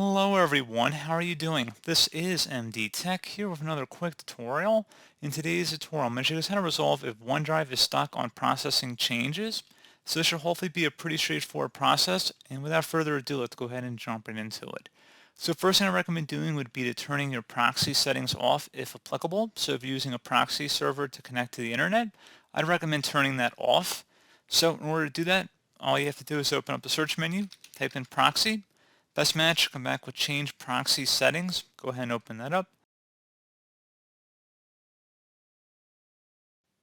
Hello everyone, how are you doing? This is MD Tech here with another quick tutorial. In today's tutorial, I'm going to show you guys how to resolve if OneDrive is stuck on processing changes. So this should hopefully be a pretty straightforward process, and without further ado, let's go ahead and jump right into it. So first thing I recommend doing would be to turning your proxy settings off if applicable. So if you're using a proxy server to connect to the internet, I'd recommend turning that off. So in order to do that, all you have to do is open up the search menu, type in proxy. Best match, come back with change proxy settings. Go ahead and open that up.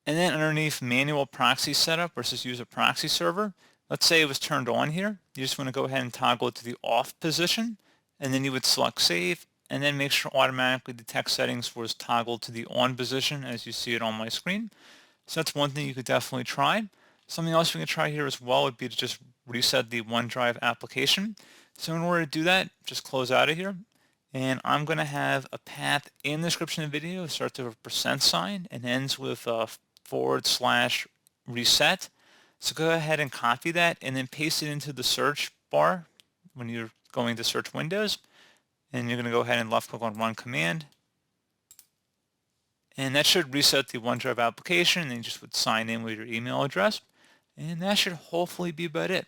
And then underneath manual proxy setup versus use a proxy server, let's say it was turned on here. You just want to go ahead and toggle it to the off position, and then you would select save, and then make sure automatically the text settings was toggled to the on position as you see it on my screen. So that's one thing you could definitely try. Something else we can try here as well would be to just reset the OneDrive application. So in order to do that, just close out of here. And I'm going to have a path in the description of the video. It starts with a percent sign and ends with a /reset. So go ahead and copy that and then paste it into the search bar when you're going to search Windows. And you're going to go ahead and left click on Run Command. And that should reset the OneDrive application, and then you just would sign in with your email address. And that should hopefully be about it.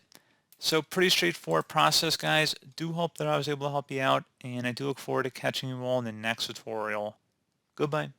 So pretty straightforward process, guys. Do hope that I was able to help you out, and I do look forward to catching you all in the next tutorial. Goodbye.